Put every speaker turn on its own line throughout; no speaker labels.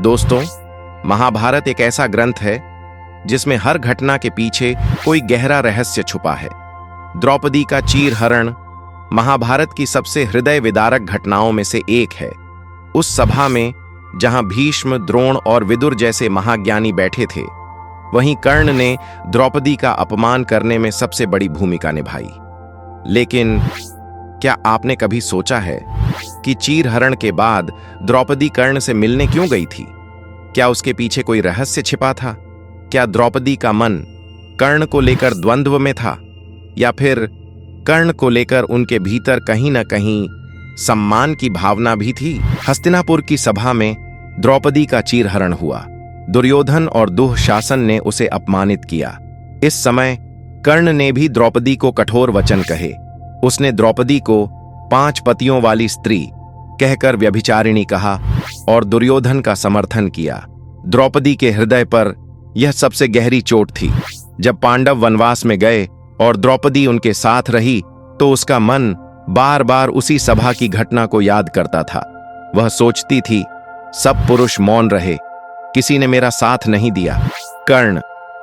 दोस्तों, महाभारत एक ऐसा ग्रंथ है जिसमें हर घटना के पीछे कोई गहरा रहस्य छुपा है। द्रौपदी का चीरहरण महाभारत की सबसे हृदय विदारक घटनाओं में से एक है। उस सभा में जहां भीष्म, द्रोण और विदुर जैसे महाज्ञानी बैठे थे, वहीं कर्ण ने द्रौपदी का अपमान करने में सबसे बड़ी भूमिका निभाई। लेकिन क्या आपने कभी सोचा है कि चीरहरण के बाद द्रौपदी कर्ण से मिलने क्यों गई थी? क्या उसके पीछे कोई रहस्य छिपा था? क्या द्रौपदी का मन कर्ण को लेकर द्वंद्व में था, या फिर कर्ण को लेकर उनके भीतर कहीं न कहीं सम्मान की भावना भी थी? हस्तिनापुर की सभा में द्रौपदी का चीरहरण हुआ। दुर्योधन और दुःशासन ने उसे अपमानित किया। इस समय कर्ण ने भी द्रौपदी को कठोर वचन कहे। उसने द्रौपदी को 5 पतियों वाली स्त्री कहकर व्यभिचारिणी कहा और दुर्योधन का समर्थन किया। द्रौपदी के हृदय पर यह सबसे गहरी चोट थी। जब पांडव वनवास में गए और द्रौपदी उनके साथ रही तो उसका मन बार बार उसी सभा की घटना को याद करता था। वह सोचती थी, सब पुरुष मौन रहे, किसी ने मेरा साथ नहीं दिया। कर्ण,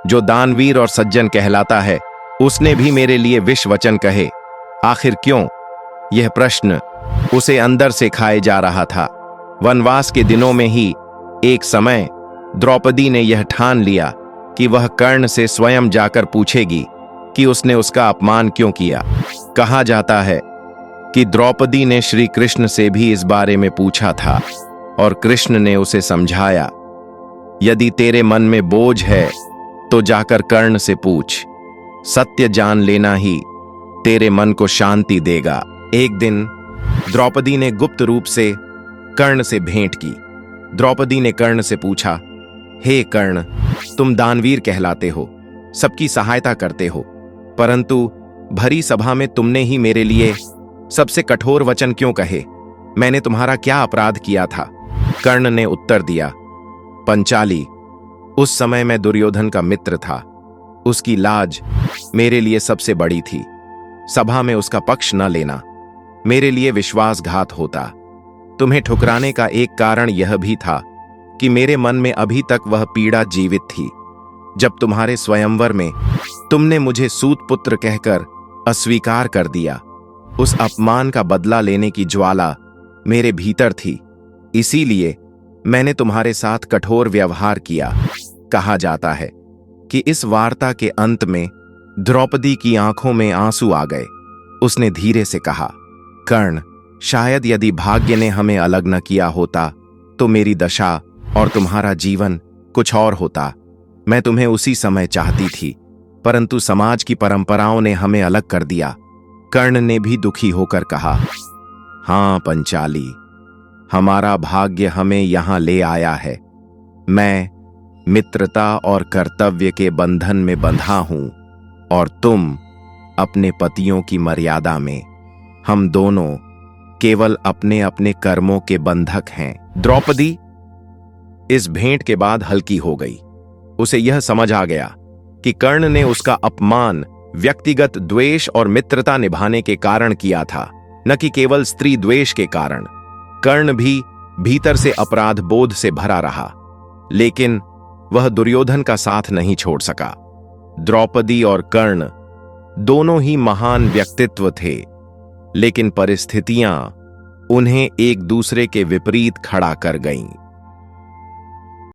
जो दानवीर और सज्जन कहलाता है, उसने भी मेरे लिए विष वचन कहे। आखिर क्यों? यह प्रश्न उसे अंदर से खाए जा रहा था। वनवास के दिनों में ही एक समय द्रौपदी ने यह ठान लिया कि वह कर्ण से स्वयं जाकर पूछेगी कि उसने उसका अपमान क्यों किया। कहा जाता है कि द्रौपदी ने श्री कृष्ण से भी इस बारे में पूछा था और कृष्ण ने उसे समझाया, यदि तेरे मन में बोझ है तो जाकर कर्ण से पूछ, सत्य जान लेना ही तेरे मन को शांति देगा। एक दिन द्रौपदी ने गुप्त रूप से कर्ण से भेंट की। द्रौपदी ने कर्ण से पूछा, हे कर्ण, तुम दानवीर कहलाते हो, सबकी सहायता करते हो, परंतु भरी सभा में तुमने ही मेरे लिए सबसे कठोर वचन क्यों कहे? मैंने तुम्हारा क्या अपराध किया था? कर्ण ने उत्तर दिया, पंचाली, उस समय मैं दुर्योधन का मित्र था। उसकी लाज मेरे लिए सबसे बड़ी थी। सभा में उसका पक्ष न लेना मेरे लिए विश्वासघात होता। तुम्हें ठुकराने का एक कारण यह भी था कि मेरे मन में अभी तक वह पीड़ा जीवित थी जब तुम्हारे स्वयंवर में तुमने मुझे सूत पुत्र कहकर अस्वीकार कर दिया। उस अपमान का बदला लेने की ज्वाला मेरे भीतर थी, इसीलिए मैंने तुम्हारे साथ कठोर व्यवहार किया। कहा जाता है कि इस वार्ता के अंत में द्रौपदी की आंखों में आंसू आ गए। उसने धीरे से कहा, कर्ण, शायद यदि भाग्य ने हमें अलग न किया होता तो मेरी दशा और तुम्हारा जीवन कुछ और होता। मैं तुम्हें उसी समय चाहती थी, परंतु समाज की परंपराओं ने हमें अलग कर दिया। कर्ण ने भी दुखी होकर कहा, हां पंचाली, हमारा भाग्य हमें यहां ले आया है। मैं मित्रता और कर्तव्य के बंधन में बंधा हूं और तुम अपने पतियों की मर्यादा में। हम दोनों केवल अपने अपने कर्मों के बंधक हैं। द्रौपदी इस भेंट के बाद हल्की हो गई। उसे यह समझ आ गया कि कर्ण ने उसका अपमान व्यक्तिगत द्वेष और मित्रता निभाने के कारण किया था, न कि केवल स्त्री द्वेष के कारण। कर्ण भी भीतर से अपराध बोध से भरा रहा, लेकिन वह दुर्योधन का साथ नहीं छोड़ सका। द्रौपदी और कर्ण दोनों ही महान व्यक्तित्व थे, लेकिन परिस्थितियां उन्हें एक दूसरे के विपरीत खड़ा कर गईं।